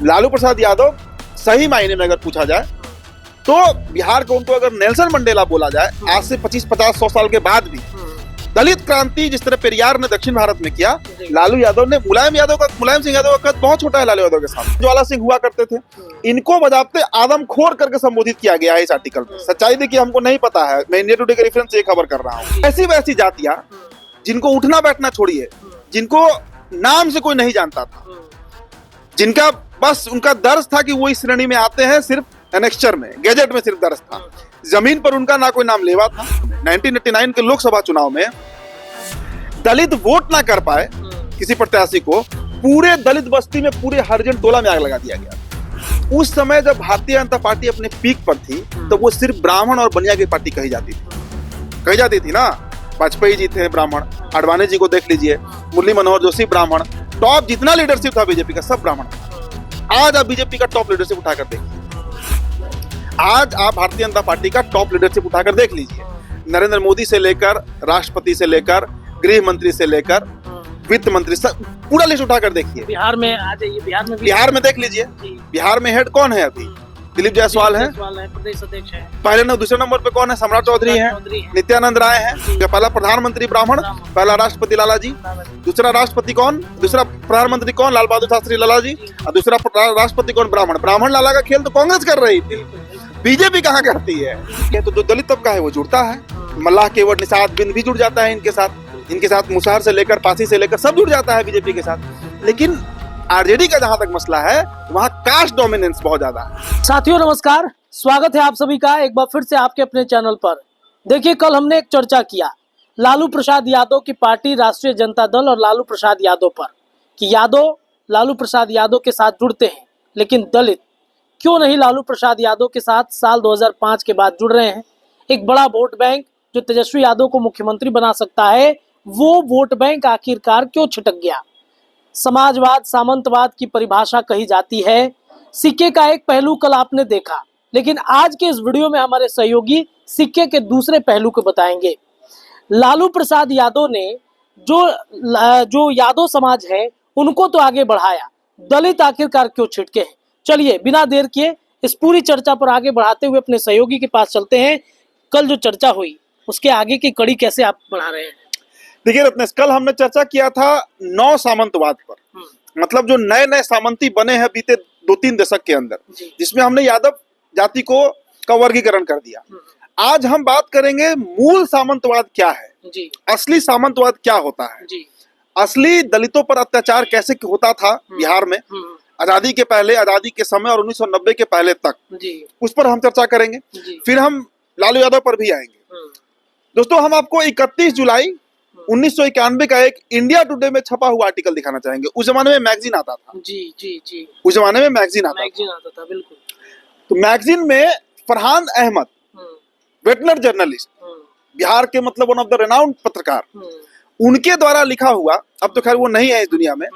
लालू प्रसाद यादव सही मायने में अगर पूछा जाए तो बिहार को उनको अगर नेल्सन मंडेला बोला जाए, आज से 25, 50, 100 साल के बाद भी दलित क्रांति जिस तरह पेरियार ने दक्षिण भारत में किया, लालू यादव ने मुलायम सिंह यादव का कद बहुत छोटा है लालू यादव के साथ। ज्वाला सिंह हुआ करते थे, इनको बजाते आदमखोर करके संबोधित किया गया है इस आर्टिकल में। सच्चाई देखिए हमको नहीं पता है, मैं इंडिया टुडे के रेफरेंस से ये खबर कर रहा हूँ। ऐसी वैसी जातियां जिनको उठना बैठना छोड़िए, जिनको नाम से कोई नहीं जानता था, जिनका बस उनका दर्ज था कि वो इस श्रेणी में आते हैं, सिर्फ एनेक्स्चर में, गैजेट में सिर्फ दर्ज था, जमीन पर उनका ना कोई नाम लेवा था। 1989 के लोकसभा चुनाव में दलित वोट ना कर पाए किसी प्रत्याशी को, पूरे दलित बस्ती में पूरे हरिजन टोला में आग लगा दिया गया। उस समय जब भारतीय जनता पार्टी अपने पीक पर थी तो वो सिर्फ ब्राह्मण और बनिया की पार्टी कही जाती थी ना। वाजपेयी जी थे ब्राह्मण, आडवाणी जी को देख लीजिए, मुरली मनोहर जोशी ब्राह्मण, टॉप जितना लीडरशिप था बीजेपी का सब ब्राह्मण। आज आप बीजेपी का टॉप लीडरशिप उठाकर देखिए, आज आप भारतीय जनता पार्टी का टॉप लीडरशिप उठाकर देख लीजिए, नरेंद्र मोदी से लेकर राष्ट्रपति से लेकर गृह मंत्री से लेकर वित्त मंत्री, सब पूरा लिस्ट उठाकर देखिए। बिहार में आ जाइए, बिहार में देख लीजिए, बिहार में हेड कौन है अभी? दिलीप जायसवाल है, प्रदेश अध्यक्ष है। पहले दूसरे नंबर पे कौन है? सम्राट चौधरी है, नित्यानंद राय है। पहला प्रधानमंत्री ब्राह्मण, पहला राष्ट्रपति लाला जी, दूसरा राष्ट्रपति कौन, दूसरा प्रधानमंत्री कौन? लाल बहादुर शास्त्री लाला जी, और दूसरा राष्ट्रपति कौन? ब्राह्मण लाला का खेल तो कांग्रेस कर रही थी, बीजेपी कहाँ करती है? तो जो दलित तबका है वो जुड़ता है, मल्लाह केवट निषाद बिंद भी जुड़ जाता है इनके साथ मुसहर से लेकर पासी से लेकर सब जुड़ जाता है बीजेपी के साथ। लेकिन आरजेडी का जहां तक मसला है वहां कास्ट डोमिनेंस बहुत ज्यादा है। साथियों नमस्कार, स्वागत है आप सभी का एक बार फिर से आपके अपने चैनल पर। देखिए, कल हमने एक चर्चा किया लालू प्रसाद यादव की पार्टी राष्ट्रीय जनता दल और लालू प्रसाद यादव पर, कि यादव लालू प्रसाद यादव के साथ जुड़ते हैं, लेकिन दलित क्यों नहीं लालू प्रसाद यादव के साथ साल 2005 के बाद जुड़ रहे हैं। एक बड़ा वोट बैंक जो तेजस्वी यादव को मुख्यमंत्री बना सकता है, वो वोट बैंक आखिरकार क्यों छिटक गया। समाजवाद सामंतवाद की परिभाषा कही जाती है, सिक्के का एक पहलू कल आपने देखा, लेकिन आज के इस वीडियो में हमारे सहयोगी सिक्के के दूसरे पहलू को बताएंगे। लालू प्रसाद यादव ने जो यादव समाज है उनको तो आगे बढ़ाया, दलित आखिरकार क्यों छिटके हैं। चलिए बिना देर किए इस पूरी चर्चा पर आगे बढ़ाते हुए अपने सहयोगी के पास चलते हैं। कल जो चर्चा हुई उसके आगे की कड़ी कैसे आप बढ़ा रहे हैं? देखिए रत्नेश, कल हमने चर्चा किया था नौ सामंतवाद पर, मतलब जो नए नए सामंती बने हैं बीते 2-3 दशक के अंदर, जिसमें हमने यादव जाति का वर्गीकरण कर दिया। आज हम बात करेंगे मूल सामंतवाद क्या है, असली सामंतवाद क्या होता है, असली दलितों पर अत्याचार कैसे होता था बिहार में आजादी के पहले, आजादी के समय और 1990 के पहले तक, उस पर हम चर्चा करेंगे। फिर हम लालू यादव पर भी आएंगे। दोस्तों, हम आपको 31 जुलाई 1991 का एक इंडिया टुडे में छपा हुआ आर्टिकल दिखाना चाहेंगे। उस जमाने में मैगजीन आता था। उस जमाने में मैगजीन आता था, बिल्कुल। तो मैगजीन में फरहान अहमद, वेटनर जर्नलिस्ट, बिहार के मतलब वन ऑफ द रेनाउंड पत्रकार, उनके द्वारा लिखा हुआ, अब तो खैर वो नहीं है इस दुनिया में,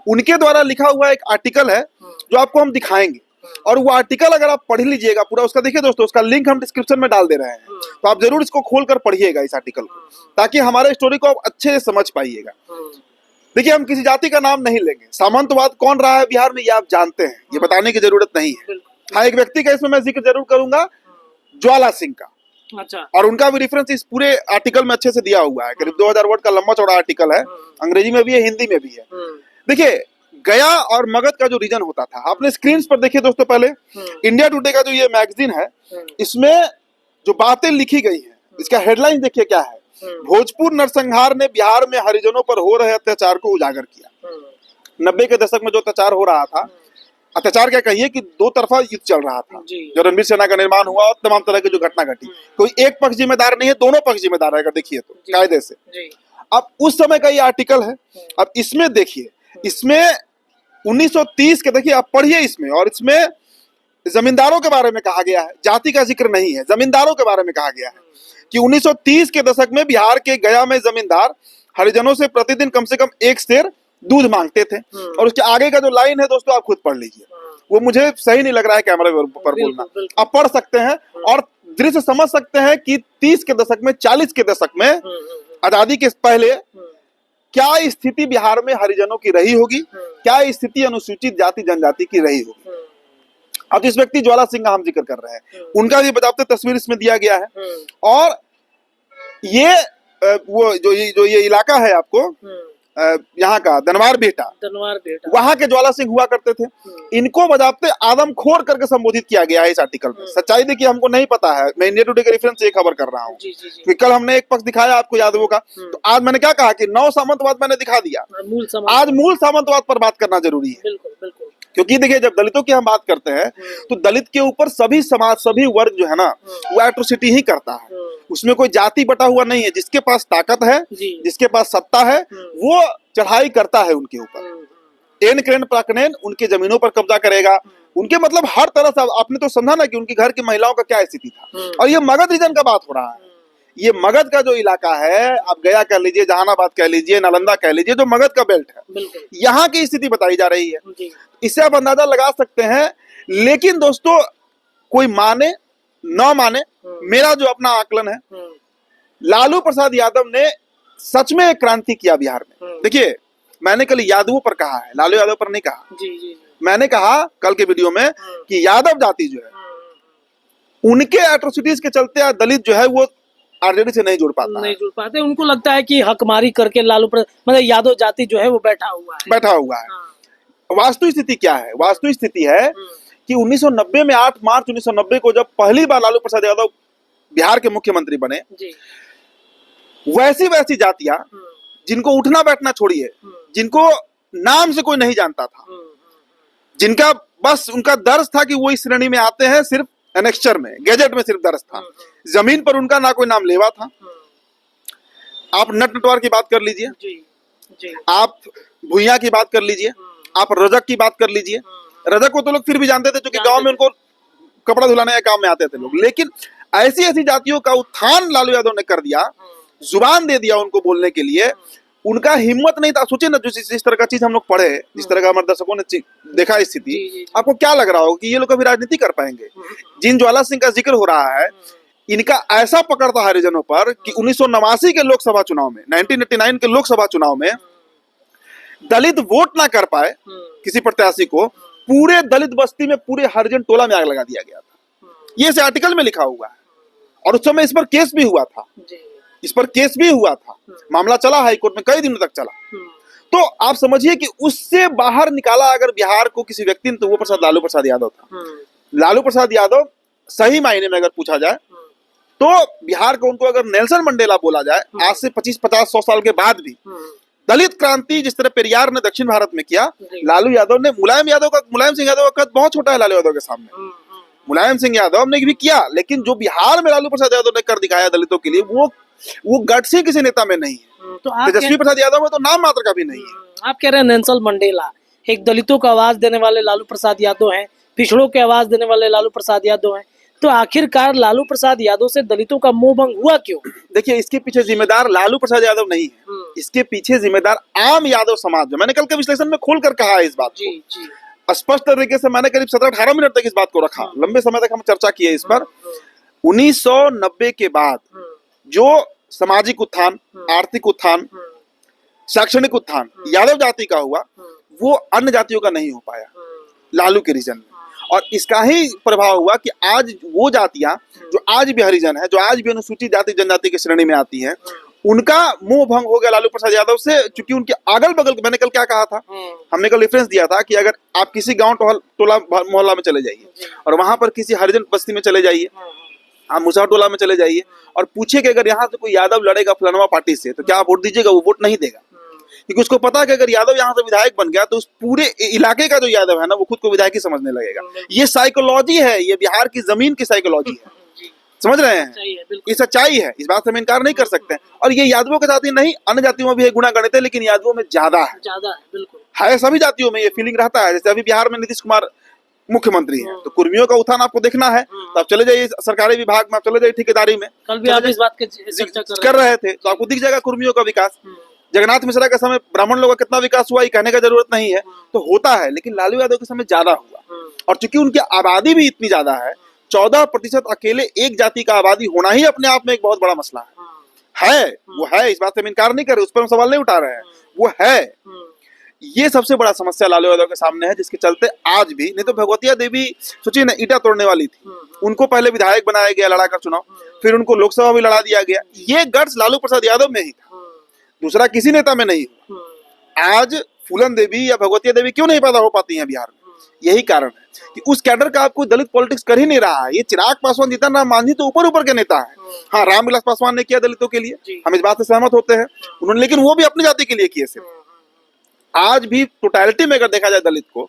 उनके द्वारा लिखा हुआ एक आर्टिकल है जो आपको हम दिखाएंगे। और वो आर्टिकल अगर आप पढ़ लीजिएगा पूरा, उसका देखिए दोस्तों, उसका लिंक हम डिस्क्रिप्शन में डाल दे रहे हैं, तो आप जरूर इसको खोलकर पढ़िएगा इस आर्टिकल को, ताकि हमारे स्टोरी को आप अच्छे से समझ पाइएगा। देखिए, हम किसी जाति का नाम नहीं लेंगे, सामंतवाद कौन रहा है बिहार में ये आप जानते हैं, ये बताने की जरूरत नहीं है। हाँ, एक व्यक्ति का इसमें मैं जिक्र जरूर करूंगा, ज्वाला सिंह का। अच्छा। और उनका भी रेफरेंस इस पूरे आर्टिकल में अच्छे से दिया हुआ है, करीब 2000 वर्ड का लंबा चौड़ा आर्टिकल है, अंग्रेजी में भी है, हिंदी में भी है। देखिए, गया और मगध का जो रीजन होता था, आपने स्क्रीन पर देखिए दोस्तों, पहले इंडिया टुडे का जो ये मैगजीन है, इसमें जो बातें लिखी गई है, इसका हेडलाइन देखिए क्या है, भोजपुर नरसंहार ने बिहार में हरिजनों पर हो रहे अत्याचार को उजागर किया। 90 के दशक में जो अत्याचार हो रहा था, अत्याचार क्या कहिए कि दो तरफा युद्ध चल रहा था, जो रणवीर सेना का निर्माण हुआ और तमाम तरह की जो घटना घटी, कोई एक पक्ष जिम्मेदार नहीं है, दोनों पक्ष जिम्मेदार है, अगर देखिए तो कायदे से। अब उस समय का ये आर्टिकल है। अब इसमें देखिए, इसमें 1930 के, देखिए आप पढ़िए इसमें, और इसमें जमींदारों के बारे में कहा गया है, जाति का जिक्र नहीं है, जमींदारों के बारे में कहा गया है कि 1930 के दशक में बिहार के गया में जमींदार हरिजनों से प्रतिदिन कम से कम 1 सेर दूध मांगते थे। और उसके आगे का जो लाइन है दोस्तों, आप खुद पढ़ लीजिए, वो मुझे सही नहीं लग रहा है कैमरे पर बोलना, आप पढ़ सकते हैं और दृश्य समझ सकते हैं कि 30 के दशक में, 40 के दशक में, आजादी के पहले क्या स्थिति बिहार में हरिजनों की रही होगी, क्या स्थिति अनुसूचित जाति जनजाति की रही होगी। अब जिस व्यक्ति ज्वाला सिंह का हम जिक्र कर रहे हैं, उनका भी बजाबते तस्वीर इसमें दिया गया है। और ये वो जो ये इलाका है आपको यहाँ का दनवार बेटा वहां के ज्वाला सिंह हुआ करते थे। इनको बजाबते आदमखोर करके संबोधित किया गया है इस आर्टिकल में। सच्चाई देखिए हमको नहीं पता है, मैं इंडिया टुडे के रेफरेंस से ये खबर कर रहा हूँ कि कल हमने एक पक्ष दिखाया आपको यादवों का, तो आज मैंने क्या कहा कि नौ सामंतवाद मैंने दिखा दिया, आज मूल सामंतवाद पर बात करना जरूरी है। क्योंकि देखिए जब दलितों की हम बात करते हैं तो दलित के ऊपर सभी समाज सभी वर्ग जो है ना वो एट्रोसिटी ही करता है। उसमें कोई जाति बटा हुआ नहीं है। जिसके पास ताकत है, जिसके पास सत्ता है, वो चढ़ाई करता है उनके ऊपर। एन क्रेन प्राकनेन उनके जमीनों पर कब्जा करेगा, उनके मतलब हर तरह से। आपने तो समझा ना कि उनके घर की महिलाओं का क्या स्थिति था। और ये मगध रीजन का बात हो रहा है। ये मगध का जो इलाका है, आप गया कह लीजिए, जहानाबाद कह लीजिए, नालंदा कह लीजिए, जो मगध का बेल्ट है, यहाँ की स्थिति बताई जा रही है। इससे आप अंदाजा लगा सकते हैं। लेकिन दोस्तों कोई माने न माने, मेरा जो अपना आकलन है, लालू प्रसाद यादव ने सच में एक क्रांति किया बिहार में। देखिए मैंने कल यादवों पर कहा है, लालू यादव पर नहीं कहा। मैंने कहा कल के वीडियो में कि यादव जाति जो है उनके एट्रोसिटीज के चलते दलित जो है वो आरजेडी से नहीं जुड़ पाते। उनको लगता है कि हकमारी करके लालू मतलब यादव जाति जो है वो बैठा हुआ है। वास्तु स्थिति क्या है? वास्तु स्थिति है कि 1990 में 8 मार्च 1990 को जब पहली बार लालू प्रसाद यादव बिहार के मुख्यमंत्री बने, वैसी जातियां जिनको उठना बैठना छोड़िए, जिनको नाम से कोई नहीं जानता था, जिनका बस उनका दर्ज था कि वो इस श्रेणी में आते हैं, सिर्फ एनेक्चर में, गैजेट में सिर्फ दर्ज था, जमीन पर उनका ना कोई नाम लेवा था। आप नट नटवार की बात कर लीजिए, आप भुइयां की बात कर लीजिए, आप रजक की बात कर लीजिए। रजक को तो लोग फिर भी जानते थे क्योंकि गांव में उनको कपड़ा धुलाने के काम में आते थे लोग। लेकिन ऐसी जातियों का उत्थान लालू यादव ने कर दिया, जुबान दे दिया उनको बोलने के लिए। उनका हिम्मत नहीं था। सोचिए ना, जिस तरह का चीज हम लोग पढ़े, जिस तरह का हमारे दर्शकों ने देखा स्थिति, आपको क्या लग रहा हो कि ये लोग कभी राजनीति कर पाएंगे? जिन ज्वाला सिंह का जिक्र हो रहा है, इनका ऐसा पकड़ था हरिजनों पर कि 1989 के लोकसभा चुनाव में, 1989 के लोकसभा चुनाव में दलित वोट ना कर पाए किसी प्रत्याशी को, पूरे दलित बस्ती में, पूरे हरिजन टोला में आग लगा दिया गया था। ये इस आर्टिकल में लिखा हुआ है। और उस समय इस पर केस भी हुआ था, मामला चला हाई कोर्ट में, कई दिनों तक चला। तो आप समझिए कि उससे बाहर निकाला अगर बिहार को किसी व्यक्ति ने, तो वो लालू प्रसाद यादव था। लालू प्रसाद यादव सही मायने में अगर पूछा जाए तो बिहार को, उनको अगर नेल्सन मंडेला बोला जाए, आज से 25, 50, 100 साल के बाद भी दलित क्रांति जिस तरह पेरियार ने दक्षिण भारत में किया, लालू यादव ने, मुलायम सिंह यादव का कद बहुत छोटा है लालू यादव के सामने। मुलायम सिंह यादव ने भी किया, लेकिन जो बिहार में लालू प्रसाद यादव ने कर दिखाया दलितों के लिए, वो गट्स ही किसी नेता में नहीं है। तो तेजस्वी प्रसाद यादव में तो नाम मात्र का भी नहीं है। आप कह रहे हैं नेल्सन मंडेला एक दलितों को आवाज देने वाले लालू प्रसाद यादव हैं, पिछड़ों के आवाज देने वाले लालू प्रसाद यादव हैं। तो आखिरकार लालू प्रसाद यादव से दलितों का मोह भंग हुआ क्यों? देखिए इसके पीछे जिम्मेदार लालू प्रसाद यादव नहीं है, इसके पीछे जिम्मेदार आम यादव समाज है। मैंने कल के विश्लेषण में खोलकर कहा है इस बात को, स्पष्ट तरीके से मैंने करीब 17-18 मिनट तक इस बात को रखा, लंबे समय तक हम चर्चा किए इस पर। 1990 के बाद जो सामाजिक उत्थान, आर्थिक उत्थान, शैक्षणिक उत्थान यादव जाति का हुआ, वो अन्य जातियों का नहीं हो पाया लालू के रीजन में। और इसका ही प्रभाव हुआ कि आज वो जातियां जो आज भी हरिजन है, जो आज भी अनुसूचित जाति जनजाति की श्रेणी में आती हैं, उनका मोह भंग हो गया लालू प्रसाद यादव से। क्योंकि उनके अगल बगल, मैंने कल क्या कहा था, हमने कल रेफरेंस दिया था कि अगर आप किसी गांव टोला मोहल्ला में चले जाइए और वहां पर किसी हरिजन बस्ती में चले जाइए, आप मुसा टोला में चले जाइए और पूछिए कि अगर यहाँ से कोई यादव लड़ेगा फलानवा पार्टी से तो क्या आप वोट दीजिएगा? वो वोट नहीं देगा, क्योंकि उसको पता है कि अगर यादव यहाँ से विधायक बन गया तो उस पूरे इलाके का जो यादव है ना, वो खुद को विधायक ही समझने लगेगा। ये साइकोलॉजी है, ये बिहार की जमीन की साइकोलॉजी है, समझ रहे हैं? ये सच्चाई है, इस बात से हम इनकार नहीं कर सकते। और ये यादवों के साथ ही नहीं, अन्य जातियों में भी है गुना गणित है, लेकिन यादवों में ज्यादा है। सभी जातियों में ये फीलिंग रहता है। जैसे अभी बिहार में नीतीश कुमार मुख्यमंत्री है, तो कुर्मियों का उत्थान आपको देखना है, तो आप चले जाइए सरकारी विभाग में, आप चले जाइए ठेकेदारी में। कल भी आप इस बात की चर्चा कर रहे थे, तो आपको दिख जाएगा कुर्मियों का विकास। जगन्नाथ मिश्रा के समय ब्राह्मण लोगों का कितना विकास हुआ, ये कहने का जरूरत नहीं है, तो होता है। लेकिन लालू यादव के समय ज्यादा हुआ, और चूंकि उनकी आबादी भी इतनी ज्यादा है, 14% अकेले एक जाति का आबादी होना ही अपने आप में एक बहुत बड़ा मसला है। है, वो है, इस बात से हम इनकार नहीं कर रहे, उस पर हम सवाल नहीं उठा रहे हैं, वो है। ये सबसे बड़ा समस्या लालू यादव के सामने है, जिसके चलते आज भी, नहीं तो भगवतिया देवी सोचिए ना, ईटा तोड़ने वाली थी, उनको पहले विधायक बनाया गया लड़ा कर चुनाव, फिर उनको लोकसभा भी लड़ा दिया गया। ये गट्स लालू प्रसाद यादव में ही था, दूसरा किसी नेता में नहीं हुआ। आज फूलन देवी या भगवतिया देवी क्यों नहीं पैदा हो पाती हैं बिहार में? यही कारण है कि उस कैडर का आप कोई दलित पॉलिटिक्स कर ही नहीं रहा है। ये चिराग पासवान, जीतन राम मांझी तो ऊपर ऊपर के नेता है, हाँ रामविलास पासवान ने किया दलितों के लिए, हम इस बात से सहमत होते हैं उन्होंने, लेकिन वो भी अपनी जाति के लिए किए सिर्फ। आज भी टोटलिटी में अगर देखा जाए दलित को,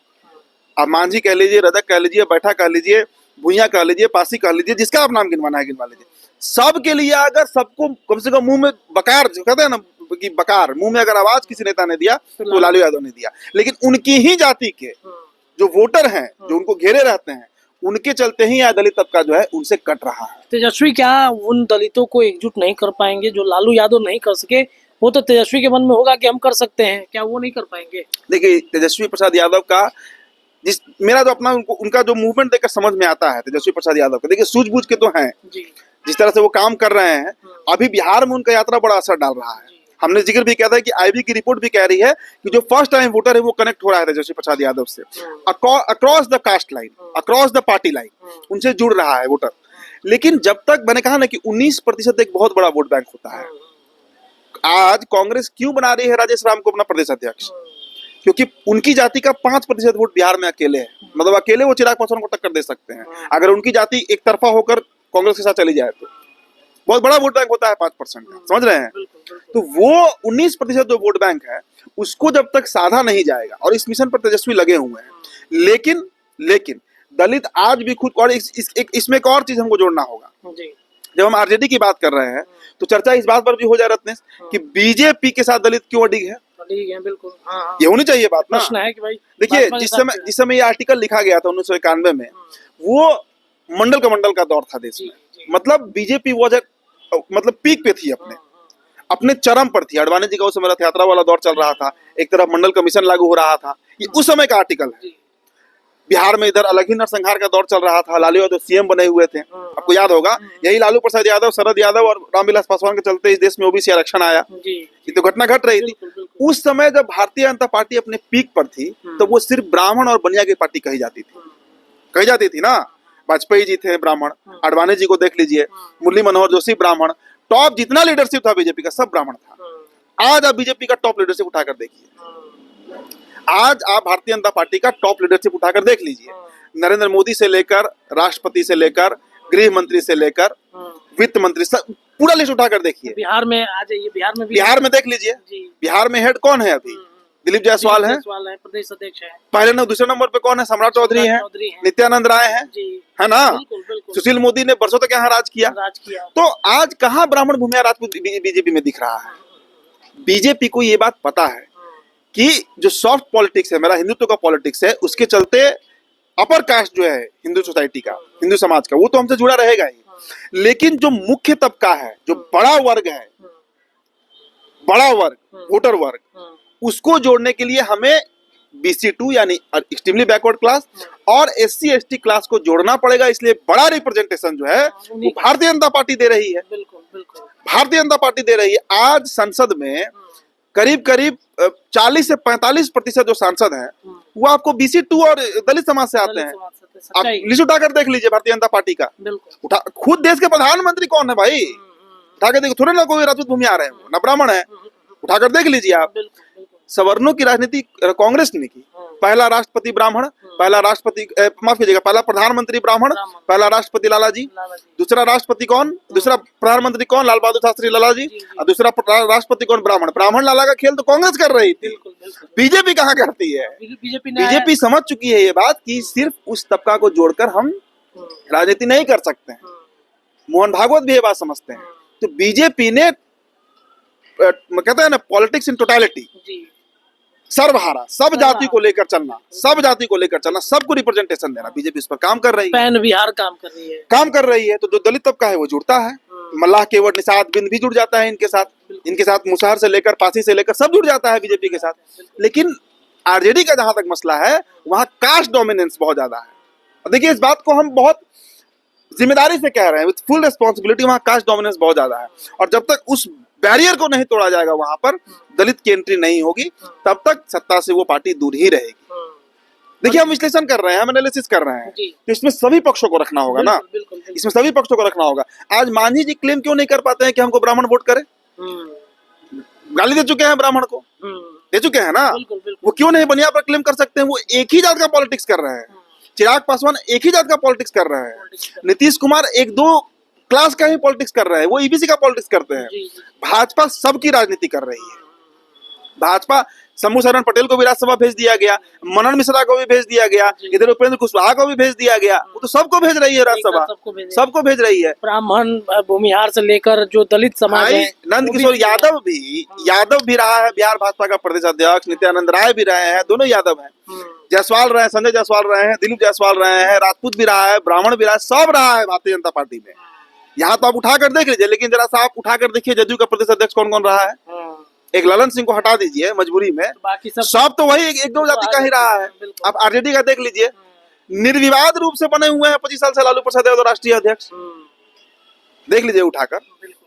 आप मांझी कह लीजिए, रजक कह लीजिए, बैठा कह लीजिए, भुइया कह लीजिए, पासी कह लीजिए, जिसका आप नाम गिनवाना है गिनवा लीजिए, सबके लिए अगर सबको कम से कम मुंह में बकार, जो कहते हैं ना कि बकार, मुंह में अगर आवाज किसी नेता ने दिया तो लालू यादव ने दिया। लेकिन उनकी ही जाति के जो वोटर हैं, जो उनको घेरे रहते हैं, उनके चलते ही यह दलित तबका जो है उनसे कट रहा है। तेजस्वी क्या उन दलितों को एकजुट नहीं कर पाएंगे जो लालू यादव नहीं कर सके? वो तो तेजस्वी के मन में होगा कि हम कर सकते हैं, क्या वो नहीं कर पाएंगे? देखिए तेजस्वी प्रसाद यादव का मेरा जो अपना उनका जो मूवमेंट देखकर समझ में आता है तेजस्वी प्रसाद यादव का, देखिए सूझबूझ के तो हैं, जिस तरह से वो काम कर रहे हैं, अभी बिहार में उनका यात्रा बड़ा असर डाल रहा है। हमने जिक्र भी किया था कि आईबी की रिपोर्ट भी कह रही है कि जो फर्स्ट टाइम वोटर है वो कनेक्ट हो रहा है तेजस्वी प्रसाद यादव से, across the caste line, across the party line, उनसे जुड़ रहा है वोटर। लेकिन जब तक मैंने कहा ना कि 19% एक बहुत बड़ा वोट बैंक होता है। आज कांग्रेस क्यों बना रही है राजेश राम को अपना प्रदेश अध्यक्ष? क्योंकि उनकी जाति का 5% वोट बिहार में अकेले है, मतलब अकेले वो चिराग पासवान को टक्कर दे सकते हैं। अगर उनकी जाति एक तरफा होकर कांग्रेस के साथ चली जाए तो बहुत बड़ा वोट बैंक होता है 5%, समझ रहे हैं? तो वो 19% जो वोट बैंक है उसको जब तक साधा नहीं जाएगा, और इस मिशन पर तेजस्वी लगे हुए हैं। लेकिन दलित आज भी खुद, और इसमें एक और चीज हमको जोड़ना होगा। जब हम आरजेडी की बात कर रहे हैं तो चर्चा इस बात पर भी हो जा रत्नेश कि बीजेपी के साथ दलित क्यों अडिग है? बिल्कुल, हाँ। ये होनी चाहिए बात ना। प्रश्न है कि भाई देखिए जिस समय ये आर्टिकल लिखा गया था 1991 में, वो मंडल कमंडल का दौर था देश में, मतलब बीजेपी वो मतलब पीक पे थी, अपने चरम पर थी। अडवाणी जी का उस समय रथ यात्रा वाला दौर चल रहा था, एक तरफ मंडल कमीशन लागू हो रहा था, ये उस समय का आर्टिकल है। बिहार में इधर अलग ही नरसंहार का दौर चल रहा था, लालू यादव सीएम बने हुए थे, आपको याद होगा। यही लालू प्रसाद यादव, शरद यादव और रामविलास पासवान के चलते इस देश में ओबीसी आरक्षण आया, ये तो घटना घट रही थी। उस समय जब भारतीय जनता पार्टी अपने पीक पर थी तो वो सिर्फ ब्राह्मण और बनिया की पार्टी कही जाती थी ना। वाजपेयी जी थे ब्राह्मण, अडवाणी जी को देख लीजिए, मुरली मनोहर जोशी ब्राह्मण, टॉप जितना लीडरशिप था बीजेपी का सब ब्राह्मण था। आज आप बीजेपी का टॉप लीडरशिप उठाकर देखिए, आज आप भारतीय जनता पार्टी का टॉप लीडरशिप उठाकर देख लीजिए, नरेंद्र मोदी से लेकर, राष्ट्रपति से लेकर, गृह मंत्री से लेकर, वित्त मंत्री, सब पूरा लिस्ट उठाकर देखिए। बिहार में आ जाइए, बिहार में देख लीजिए, बिहार में हेड कौन है अभी? दिलीप जायसवाल है, प्रदेश अध्यक्ष है। पहले न दूसरे नंबर पे कौन है? सम्राट चौधरी है, नित्यानंद राय है ना? सुशील मोदी ने वर्षों तक यहाँ राज किया। तो आज कहाँ ब्राह्मण भूमिया राजपूत बीजेपी में दिख रहा है? बीजेपी को ये बात पता है कि जो सॉफ्ट पॉलिटिक्स है, मेरा हिंदुत्व का पॉलिटिक्स है, उसके चलते अपर कास्ट जो है हिंदू सोसाइटी का, हिंदू समाज का, वो तो हमसे जुड़ा रहेगा ही। लेकिन जो मुख्य तबका है, जो बड़ा वर्ग है, बड़ा वर्ग, वोटर वर्ग, उसको जोड़ने के लिए हमें BC2 यानी एक्सट्रीमली बैकवर्ड क्लास और SC ST क्लास को जोड़ना पड़ेगा। इसलिए बड़ा रिप्रेजेंटेशन जो है वो भारतीय जनता पार्टी दे रही है। भारतीय जनता पार्टी दे रही है। आज संसद में करीब 40 से 45% जो सांसद हैं वो आपको BC2 और दलित समाज से आते हैं। आप लिस्ट उठाकर देख लीजिए भारतीय जनता पार्टी का। खुद देश के प्रधानमंत्री कौन है भाई? उठाकर देखो, थोड़े ना कोई राजपूत भूमि आ रहे हैं, ना ब्राह्मण है, उठाकर देख लीजिए आप। सवर्णों की राजनीति कांग्रेस ने की। पहला राष्ट्रपति ब्राह्मण, पहला राष्ट्रपति, माफ कीजिएगा, पहला प्रधानमंत्री ब्राह्मण, पहला राष्ट्रपति लाला जी, दूसरा राष्ट्रपति कौन, दूसरा प्रधानमंत्री कौन, लाल बहादुर शास्त्री लाला जी, और दूसरा राष्ट्रपति कौन, ब्राह्मण लाला का खेल तो कांग्रेस कर रही थी। बीजेपी कहाँ करती है? बीजेपी समझ चुकी है ये बात कि सिर्फ उस तबका को जोड़कर हम राजनीति नहीं कर सकते हैं। मोहन भागवत भी ये बात समझते हैं। तो बीजेपी ने कहते हैं ना पॉलिटिक्स इन टोटलिटी, सर्वहारा, सब जाति को लेकर चलना, सब जाति को लेकर चलना, सबको रिप्रेजेंटेशन देना, बीजेपी इस पर काम कर रही है। पैन बिहार काम कर रही है। तो जो दलित तबका है वो जुड़ता है, मल्लाह केवट निषाद बिंद भी जुड़ जाता है इनके साथ मुसहर से लेकर पासी से लेकर सब जुड़ जाता है बीजेपी के साथ। लेकिन आरजेडी का जहां तक मसला है वहां कास्ट डोमिनेंस बहुत ज्यादा है। देखिए इस बात को हम बहुत जिम्मेदारी से कह रहे हैं, विथ फुल रिस्पॉन्सिबिलिटी। वहां कास्ट डोमिनेंस बहुत ज्यादा है, और जब तक उस बैरियर को नहीं तोड़ा जाएगा, वहां पर दलित की एंट्री नहीं होगी, तब तक सत्ता से वो पार्टी दूर ही रहेगी। देखिए, हम विश्लेषण कर रहे हैं, हम एनालिसिस कर रहे हैं, तो इसमें सभी पक्षों को रखना होगा ना, इसमें सभी पक्षों को रखना होगा। आज मांझी जी क्लेम क्यों नहीं कर पाते हैं कि हमको ब्राह्मण वोट करे? गाली दे चुके हैं ब्राह्मण को, दे चुके हैं ना, वो क्यों नहीं बनिया पर क्लेम कर सकते हैं? वो एक ही जात का पॉलिटिक्स कर रहे हैं, चिराग पासवान एक ही जात का पॉलिटिक्स कर रहे हैं, नीतीश कुमार एक दो क्लास का ही पॉलिटिक्स कर रहे हैं, वो ईबीसी का पॉलिटिक्स करते हैं। भाजपा सबकी राजनीति कर रही है। भाजपा शंभू शरण पटेल को भी राज्यसभा भेज दिया गया, मनन मिश्रा को भी भेज दिया गया, इधर उपेंद्र कुशवाहा को भी भेज दिया गया, वो तो सबको भेज रही है राज्यसभा, सबको भेज रही है। ब्राह्मण भूमिहार से लेकर जो दलित समाज है, नंद किशोर यादव भी रहा है बिहार भाजपा का प्रदेश अध्यक्ष, नित्यानंद राय भी रहे हैं, दोनों यादव हैं। जायसवाल रहे हैं, संजय जायसवाल रहे हैं, दिलीप जायसवाल रहे हैं, राजपूत भी रहा है, ब्राह्मण भी रहा है, सब रहा है भारतीय जनता पार्टी में। यहाँ तो आप उठाकर देख लीजिए, लेकिन जरा सा आप उठाकर देखिए जदयू का प्रदेश अध्यक्ष कौन कौन रहा है। एक ललन सिंह को हटा दीजिए मजबूरी में, बाकी सब तो वही एक दो जाति का ही रहा है। आप आरजेडी का देख लीजिए, निर्विवाद रूप से बने हुए हैं 25 साल से लालू प्रसाद यादव राष्ट्रीय अध्यक्ष, देख लीजिए उठाकर।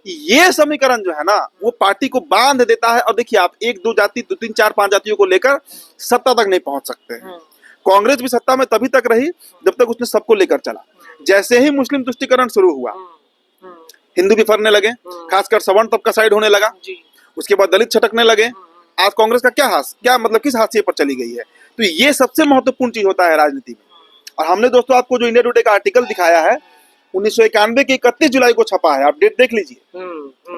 ये समीकरण जो है ना, वो पार्टी को बांध देता है। और देखिए, आप एक दो जाति, 2 3 4 5 जातियों को लेकर सत्ता तक नहीं पहुंच सकते हैं। कांग्रेस भी सत्ता में तभी तक रही जब तक उसने सबको लेकर चला। जैसे ही मुस्लिम तुष्टीकरण शुरू हुआ, हिंदू भी फरने लगे, खासकर सवर्ण तबका साइड होने लगा, उसके बाद दलित छटकने लगे। आज कांग्रेस का क्या मतलब किस हाशिए पर चली गई है? तो ये सबसे महत्वपूर्ण चीज होता है राजनीति में। और हमने दोस्तों आपको जो इंडिया टुडे का आर्टिकल दिखाया है, 1991 की 31 जुलाई को छपा है, आप डेट देख लीजिए,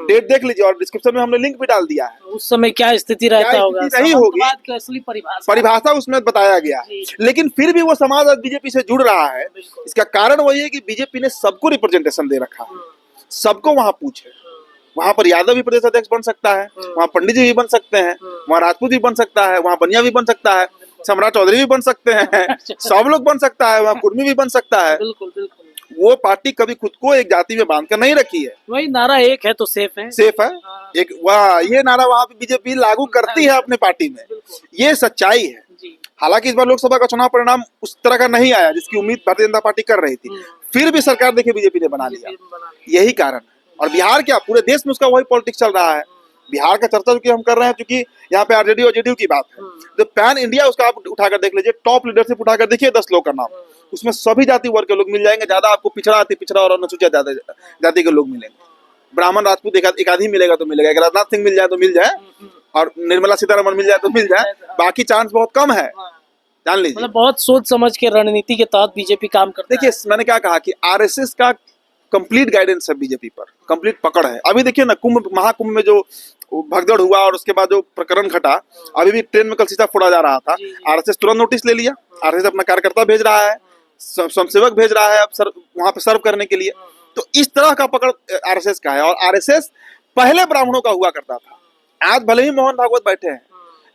डेट देख लीजिए, और डिस्क्रिप्शन में हमने लिंक भी डाल दिया है। उस समय क्या स्थिति रहता होगा, नहीं होगी, असली परिभाषा उसमें बताया गया है। लेकिन फिर भी वो समाज आज बीजेपी से जुड़ रहा है। इसका कारण वही है कि बीजेपी ने सबको रिप्रेजेंटेशन दे रखा है, सबको वहां पूछे। वहां पर यादव भी प्रदेश अध्यक्ष बन सकता है, वहां पंडित जी भी बन सकते हैं, वहां राजपूत भी बन सकता है, वहां बनिया भी बन सकता है, सम्राट चौधरी भी बन सकते हैं, सब लोग बन सकता है, वहां कुर्मी भी बन सकता है। बिल्कुल बिल्कुल। वो पार्टी कभी खुद को एक जाति में बांध कर नहीं रखी है। वही नारा एक है तो सेफ है, सेफ है। एक ये नारा वहां पे बीजेपी लागू करती है अपने पार्टी में, ये सच्चाई है। हालांकि इस बार लोकसभा का चुनाव परिणाम उस तरह का नहीं आया जिसकी उम्मीद भारतीय जनता पार्टी कर रही थी, फिर भी सरकार देखिए बीजेपी ने बना लिया, यही कारण है। और बिहार क्या, पूरे देश में उसका वही पॉलिटिक्स चल रहा है। बिहार का चर्चा जो हम कर रहे हैं, क्योंकि यहाँ पे आरजेडी और जेडीयू की बात है, तो पैन इंडिया उसका आप उठाकर देख लीजिए, टॉप लीडरशिप उठाकर देखिए 10 लोग का नाम, उसमें सभी जाति वर्ग के लोग मिल जाएंगे। ज्यादा आपको पिछड़ा और अनुसूचित जाति के लोग मिलेंगे। ब्राह्मण राजपूत एक आधी मिलेगा तो मिलेगा, राजनाथ सिंह मिल जाए तो मिल जाए, और निर्मला सीतारमण मिल जाए तो मिल जाए, बाकी चांस बहुत कम है, जान लीजिए। मतलब बहुत सोच समझ के रणनीति के तहत बीजेपी काम करती है। देखिए, मैंने क्या कहा कि आरएसएस का कंप्लीट गाइडेंस है बीजेपी पर, कंप्लीट पकड़ है। अभी देखिए ना, महाकुंभ में जो भगदड़ हुआ और उसके बाद जो प्रकरण घटा, अभी भी ट्रेन में कल शीशा फोड़ा जा रहा था, आरएसएस तुरंत नोटिस ले लिया। आरएसएस अपना कार्यकर्ता भेज रहा है, स्वयंसेवक भेज रहा है अब वहां पे सर्व करने के लिए। तो इस तरह का पकड़ आरएसएस का है। और आरएसएस पहले ब्राह्मणों का हुआ करता था, आज भले ही मोहन भागवत बैठे हैं,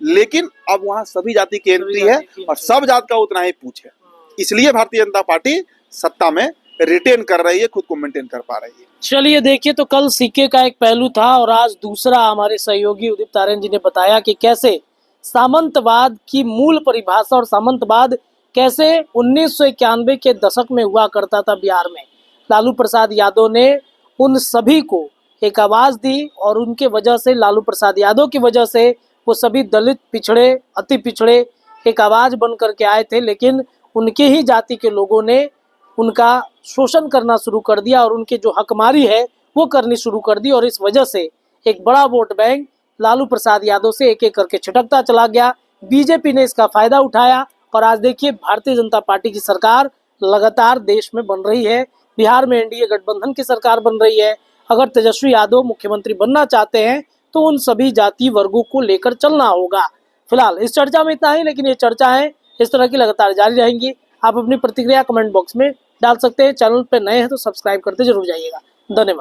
लेकिन अब वहां सभी जाति की एंट्री है और सब जात का उतना ही पूछ है। इसलिए भारतीय जनता पार्टी सत्ता में रिटेन कर रही है, खुद को मेंटेन कर पा रही है। चलिए देखिए, तो कल सिक्के का एक पहलू था और आज दूसरा। हमारे सहयोगी उदित तारेन जी ने बताया कि कैसे सामंतवाद की मूल परिभाषा और सामंतवाद कैसे 1991 के दशक में हुआ करता था बिहार में। लालू प्रसाद यादव ने उन सभी को एक आवाज दी और उनके वजह से, लालू प्रसाद यादव की वजह से, वो सभी दलित पिछड़े, अति पिछड़े एक आवाज बन करके आए थे। लेकिन उनके ही जाति के लोगों ने उनका शोषण करना शुरू कर दिया और उनके जो हकमारी है वो करनी शुरू कर दी। और इस वजह से एक बड़ा वोट बैंक लालू प्रसाद यादव से एक एक करके छिटकता चला गया। बीजेपी ने इसका फायदा उठाया और आज देखिए भारतीय जनता पार्टी की सरकार लगातार देश में बन रही है। बिहार में एनडीए गठबंधन की सरकार बन रही है। अगर तेजस्वी यादव मुख्यमंत्री बनना चाहते हैं तो उन सभी जाति वर्गों को लेकर चलना होगा। फिलहाल इस चर्चा में इतना ही, लेकिन ये चर्चाएं इस तरह की लगातार जारी रहेंगी। आप अपनी प्रतिक्रिया कमेंट बॉक्स में डाल सकते हैं। चैनल पर नए हैं तो सब्सक्राइब करते जरूर जाइएगा। धन्यवाद।